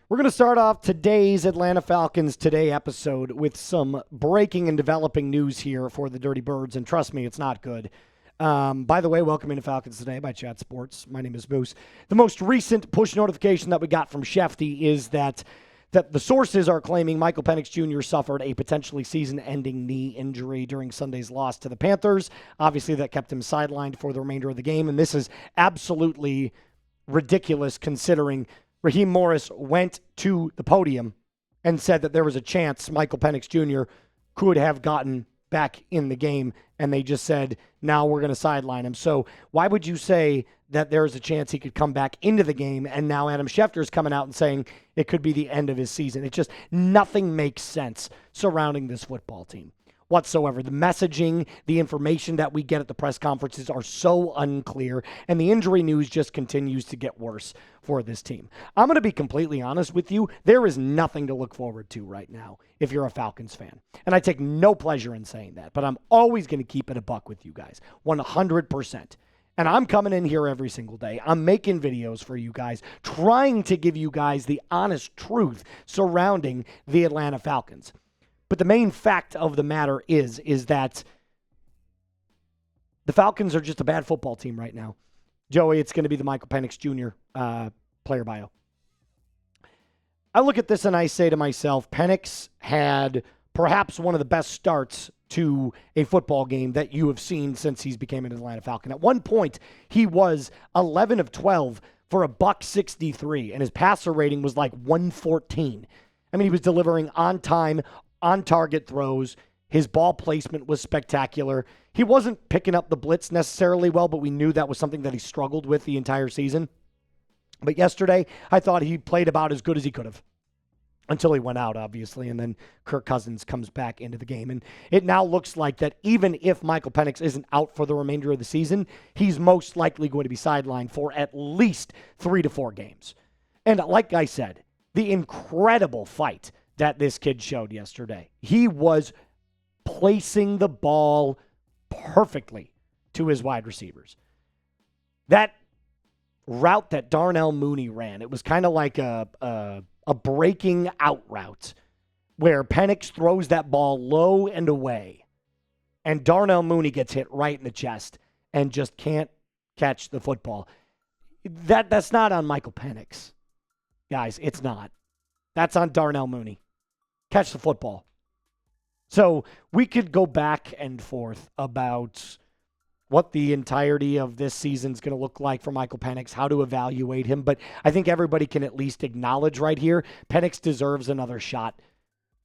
We're going to start off today's Atlanta Falcons Today episode with some breaking and developing news here for the Dirty Birds, and trust me, it's not good. By the way, welcome into Falcons Today by Chat Sports. My name is Moose. The most recent push notification that we got from Shefty is that the sources are claiming Michael Penix Jr. suffered a potentially season-ending knee injury during Sunday's loss to the Panthers. Obviously, that kept him sidelined for the remainder of the game, and this is absolutely ridiculous considering Raheem Morris went to the podium and said that there was a chance Michael Penix Jr. could have gotten back in the game, and they just said, now we're going to sideline him. So why would you say that there's a chance he could come back into the game, and now Adam Schefter's coming out and saying it could be the end of his season? It just, nothing makes sense surrounding this football team whatsoever. The messaging, the information that we get at the press conferences are so unclear, and the injury news just continues to get worse for this team. I'm going to be completely honest with you. There is nothing to look forward to right now if you're a Falcons fan. And I take no pleasure in saying that, but I'm always going to keep it a buck with you guys, 100%. And I'm coming in here every single day. I'm making videos for you guys, trying to give you guys the honest truth surrounding the Atlanta Falcons. But the main fact of the matter is that the Falcons are just a bad football team right now. Joey, it's going to be the Michael Penix Jr. Player bio. I look at this and I say to myself, Penix had perhaps one of the best starts to a football game that you have seen since he's became an Atlanta Falcon. At one point, he was 11 of 12 for a $163, and his passer rating was like 114. I mean, he was delivering on time, on-target throws. His ball placement was spectacular. He wasn't picking up the blitz necessarily well, but we knew that was something that he struggled with the entire season. But yesterday, I thought he played about as good as he could have until he went out, obviously, and then Kirk Cousins comes back into the game. And it now looks like that even if Michael Penix isn't out for the remainder of the season, he's most likely going to be sidelined for at least 3 to 4 games. And like I said, the incredible fight that this kid showed yesterday. He was placing the ball perfectly to his wide receivers. That route that Darnell Mooney ran, it was kind of like a breaking out route where Penix throws that ball low and away, and Darnell Mooney gets hit right in the chest and just can't catch the football. That's not on Michael Penix. Guys, it's not. That's on Darnell Mooney. Catch the football. So we could go back and forth about what the entirety of this season's going to look like for Michael Penix, how to evaluate him, but I think everybody can at least acknowledge right here, Penix deserves another shot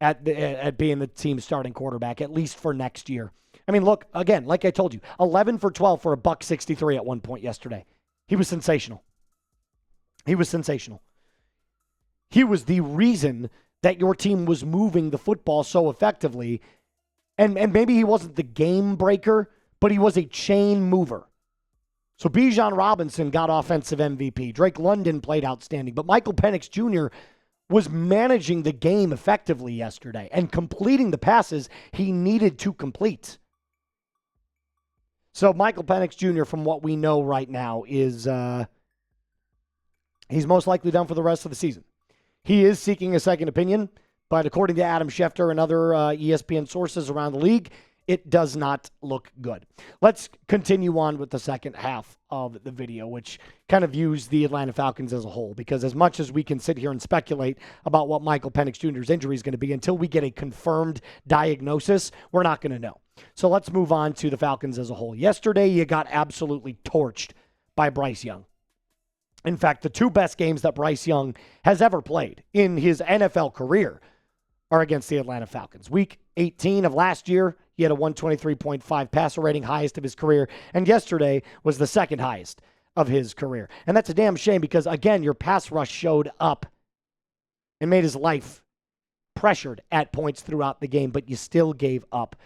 at being the team's starting quarterback, at least for next year. I mean, look, again, like I told you, 11 for 12 for a $163 at one point yesterday. He was sensational. He was sensational. He was the reason that your team was moving the football so effectively. And maybe he wasn't the game breaker, but he was a chain mover. So Bijan Robinson got offensive MVP. Drake London played outstanding. But Michael Penix Jr. was managing the game effectively yesterday and completing the passes he needed to complete. So Michael Penix Jr., from what we know right now, is he's most likely done for the rest of the season. He is seeking a second opinion, but according to Adam Schefter and other ESPN sources around the league, it does not look good. Let's continue on with the second half of the video, which kind of views the Atlanta Falcons as a whole, because as much as we can sit here and speculate about what Michael Penix Jr.'s injury is going to be, until we get a confirmed diagnosis, we're not going to know. So let's move on to the Falcons as a whole. Yesterday, you got absolutely torched by Bryce Young. In fact, the two best games that Bryce Young has ever played in his NFL career are against the Atlanta Falcons. Week 18 of last year, he had a 123.5 passer rating, highest of his career, and yesterday was the second highest of his career. And that's a damn shame because, again, your pass rush showed up and made his life pressured at points throughout the game, but you still gave up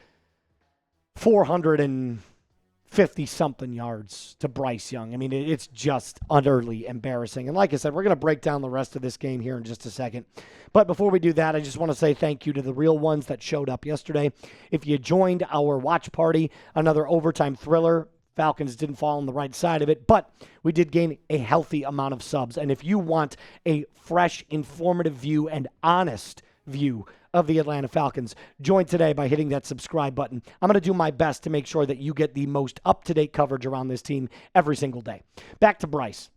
450-something yards to Bryce Young. I mean, it's just utterly embarrassing. And like I said, we're going to break down the rest of this game here in just a second. But before we do that, I just want to say thank you to the real ones that showed up yesterday. If you joined our watch party, another overtime thriller Falcons didn't fall on the right side of it, but we did gain a healthy amount of subs. And if you want a fresh, informative view and honest view of the Atlanta Falcons, join today by hitting that subscribe button. I'm going to do my best to make sure that you get the most up-to-date coverage around this team every single day. Back to Bryce.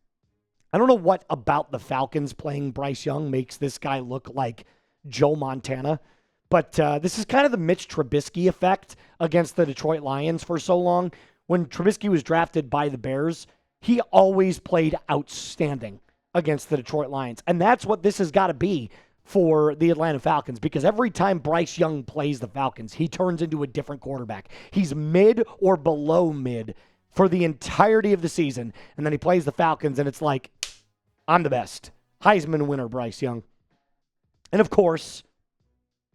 I don't know what about the Falcons playing Bryce Young makes this guy look like Joe Montana, but this is kind of the Mitch Trubisky effect against the Detroit Lions for so long. When Trubisky was drafted by the Bears, he always played outstanding against the Detroit Lions, and that's what this has got to be for the Atlanta Falcons, because every time Bryce Young plays the Falcons, he turns into a different quarterback. He's mid or below mid for the entirety of the season, and then he plays the Falcons, and it's like, I'm the best. Heisman winner, Bryce Young. And of course,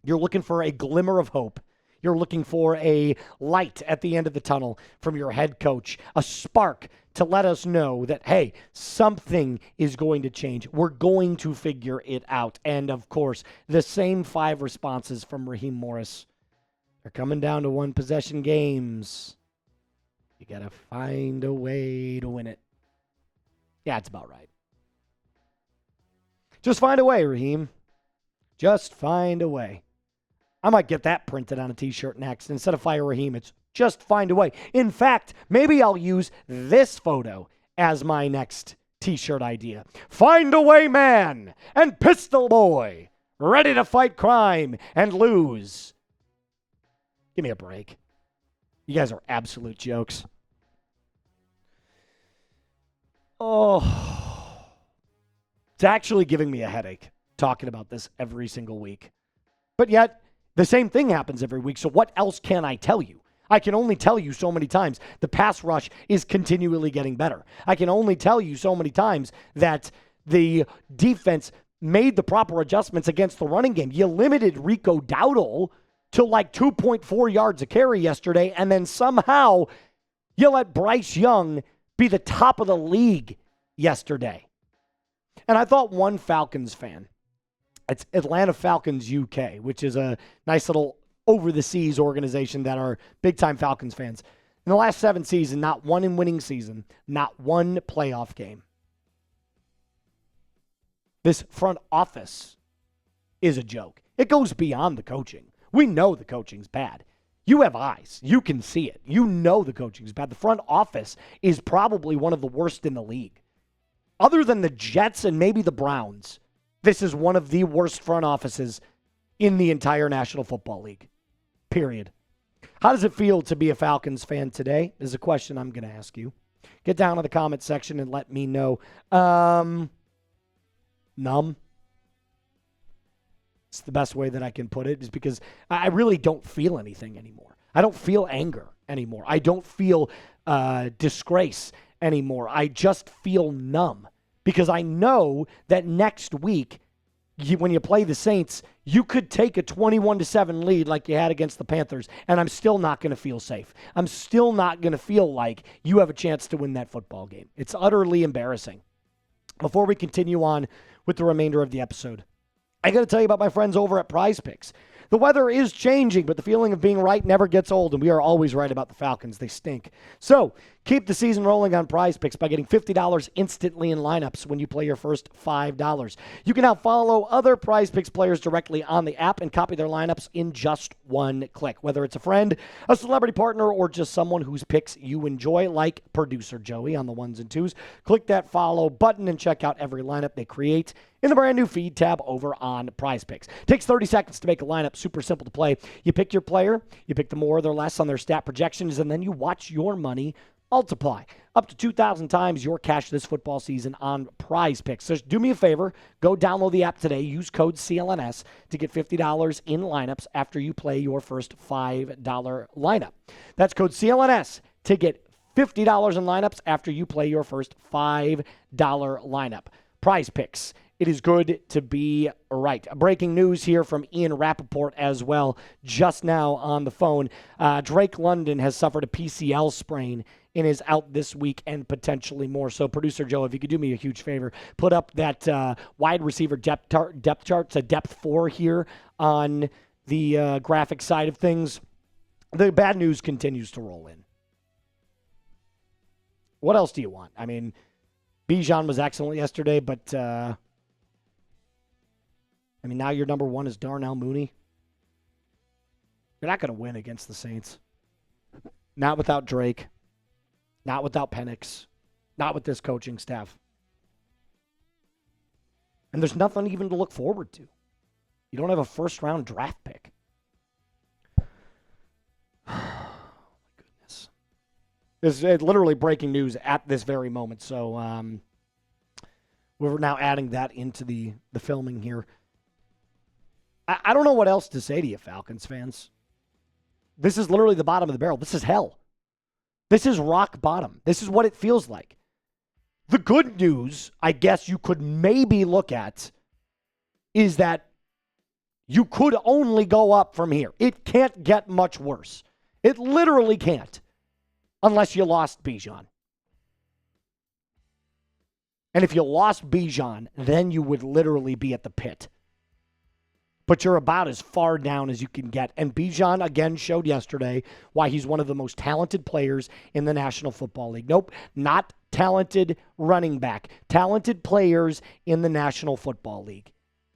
you're looking for a glimmer of hope. You're looking for a light at the end of the tunnel from your head coach, a spark to let us know that, hey, something is going to change. We're going to figure it out. And of course, the same 5 responses from Raheem Morris. They're coming down to one possession games. You got to find a way to win it. Yeah, it's about right. Just find a way, Raheem. Just find a way. I might get that printed on a t-shirt next. Instead of fire Raheem, it's just find a way. In fact, maybe I'll use this photo as my next t-shirt idea. Find a way man and pistol boy, ready to fight crime and lose. Give me a break. You guys are absolute jokes. Oh, it's actually giving me a headache talking about this every single week. But yet, the same thing happens every week, so what else can I tell you? I can only tell you so many times the pass rush is continually getting better. I can only tell you so many times that the defense made the proper adjustments against the running game. You limited Rico Dowdle to like 2.4 yards a carry yesterday, and then somehow you let Bryce Young be the top of the league yesterday. And I thought one Falcons fan, it's Atlanta Falcons UK, which is a nice little over-the-seas organization that are big-time Falcons fans. In the last 7 seasons, not one winning season, not one playoff game. This front office is a joke. It goes beyond the coaching. We know the coaching's bad. You have eyes. You can see it. You know the coaching's bad. The front office is probably one of the worst in the league. Other than the Jets and maybe the Browns, this is one of the worst front offices in the entire National Football League. Period. How does it feel to be a Falcons fan today? Is a question I'm going to ask you. Get down in the comment section and let me know. Numb. It's the best way that I can put it, is because I really don't feel anything anymore. I don't feel anger anymore. I don't feel disgrace anymore. I just feel numb, because I know that next week, when you play the Saints, you could take a 21-7 lead like you had against the Panthers, and I'm still not going to feel safe. I'm still not going to feel like you have a chance to win that football game. It's utterly embarrassing. Before we continue on with the remainder of the episode, I got to tell you about my friends over at Prize Picks. The weather is changing, but the feeling of being right never gets old, and we are always right about the Falcons. They stink. So keep the season rolling on Prize Picks by getting $50 instantly in lineups when you play your first $5. You can now follow other Prize Picks players directly on the app and copy their lineups in just one click. Whether it's a friend, a celebrity partner, or just someone whose picks you enjoy, like producer Joey on the ones and twos, click that follow button and check out every lineup they create in the brand new feed tab over on Prize Picks. Takes 30 seconds to make a lineup. Super simple to play. You pick your player, you pick the more or the less on their stat projections, and then you watch your money multiply. Up to 2,000 times your cash this football season on Prize Picks. So do me a favor, go download the app today. Use code CLNS to get $50 in lineups after you play your first $5 lineup. That's code CLNS to get $50 in lineups after you play your first $5 lineup. Prize Picks. It is good to be right. Breaking news here from Ian Rappaport as well, just now on the phone. Drake London has suffered a PCL sprain and is out this week and potentially more. So, producer Joe, if you could do me a huge favor, put up that wide receiver depth chart. It's a depth 4 here on the graphic side of things. The bad news continues to roll in. What else do you want? I mean, Bijan was excellent yesterday, but I mean, now your number one is Darnell Mooney. You're not going to win against the Saints. Not without Drake. Not without Penix. Not with this coaching staff. And there's nothing even to look forward to. You don't have a first-round draft pick. Oh, my goodness. This is literally breaking news at this very moment. So we're now adding that into the filming here. I don't know what else to say to you, Falcons fans. This is literally the bottom of the barrel. This is hell. This is rock bottom. This is what it feels like. The good news, I guess you could maybe look at, is that you could only go up from here. It can't get much worse. It literally can't, unless you lost Bijan. And if you lost Bijan, then you would literally be at the pit. But you're about as far down as you can get. And Bijan, again, showed yesterday why he's one of the most talented players in the National Football League. Nope, not talented running back. Talented players in the National Football League.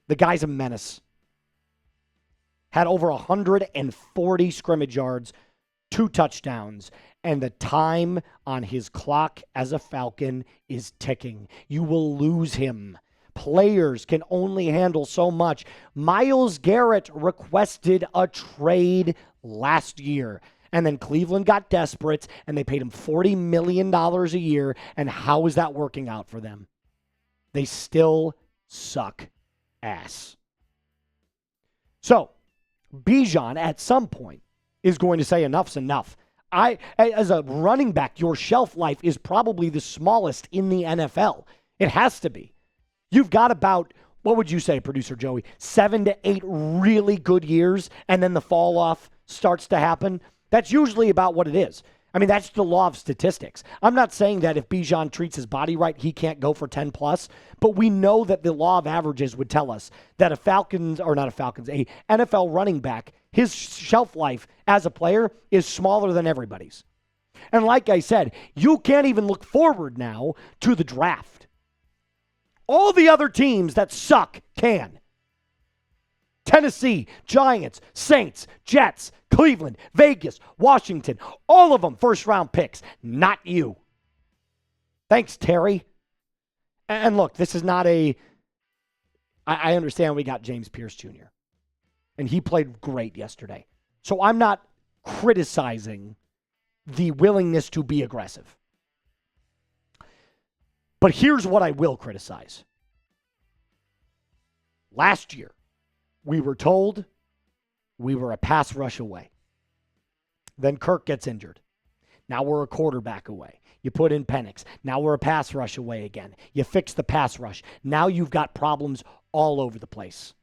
The guy's a menace. Had over 140 scrimmage yards, 2 touchdowns, and the time on his clock as a Falcon is ticking. You will lose him. Players can only handle so much. Myles Garrett requested a trade last year. And then Cleveland got desperate, and they paid him $40 million a year. And how is that working out for them? They still suck ass. So, Bijan, at some point, is going to say enough's enough. As a running back, your shelf life is probably the smallest in the NFL. It has to be. You've got about, what would you say, Producer Joey, 7 to 8 really good years, and then the fall off starts to happen. That's usually about what it is. I mean, that's the law of statistics. I'm not saying that if Bijan treats his body right, he can't go for 10 plus, but we know that the law of averages would tell us that a NFL running back, his shelf life as a player is smaller than everybody's. And like I said, you can't even look forward now to the draft. All the other teams that suck can. Tennessee, Giants, Saints, Jets, Cleveland, Vegas, Washington, all of them first-round picks. Not you. Thanks, Terry. And look, this is not I understand we got James Pierce Jr. And he played great yesterday. So I'm not criticizing the willingness to be aggressive. But here's what I will criticize. Last year, we were told we were a pass rush away. Then Kirk gets injured. Now we're a quarterback away. You put in Penix. Now we're a pass rush away again. You fix the pass rush. Now you've got problems all over the place.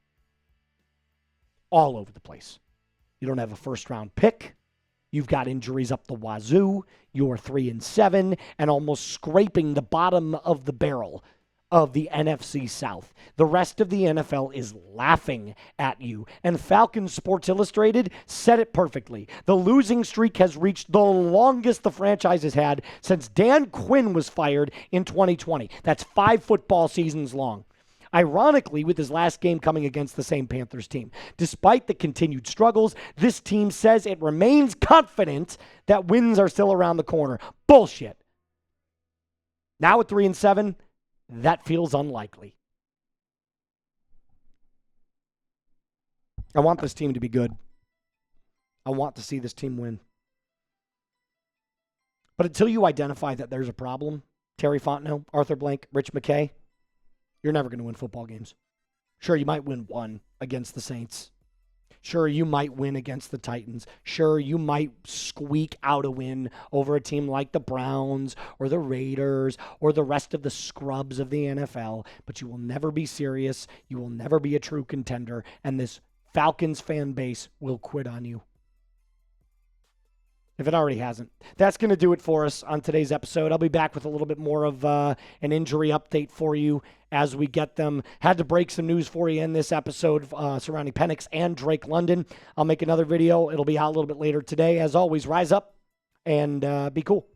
All over the place. You don't have a first-round pick. You've got injuries up the wazoo. You're 3-7 and almost scraping the bottom of the barrel of the NFC South. The rest of the NFL is laughing at you. And Falcons Sports Illustrated said it perfectly. The losing streak has reached the longest the franchise has had since Dan Quinn was fired in 2020. That's 5 football seasons long. Ironically, with his last game coming against the same Panthers team. Despite the continued struggles, this team says it remains confident that wins are still around the corner. Bullshit. Now at 3-7, that feels unlikely. I want this team to be good. I want to see this team win. But until you identify that there's a problem, Terry Fontenot, Arthur Blank, Rich McKay, you're never going to win football games. Sure, you might win one against the Saints. Sure, you might win against the Titans. Sure, you might squeak out a win over a team like the Browns or the Raiders or the rest of the scrubs of the NFL, but you will never be serious. You will never be a true contender, and this Falcons fan base will quit on you. If it already hasn't. That's going to do it for us on today's episode. I'll be back with a little bit more of an injury update for you as we get them. Had to break some news for you in this episode surrounding Penix and Drake London. I'll make another video. It'll be out a little bit later today. As always, rise up and be cool.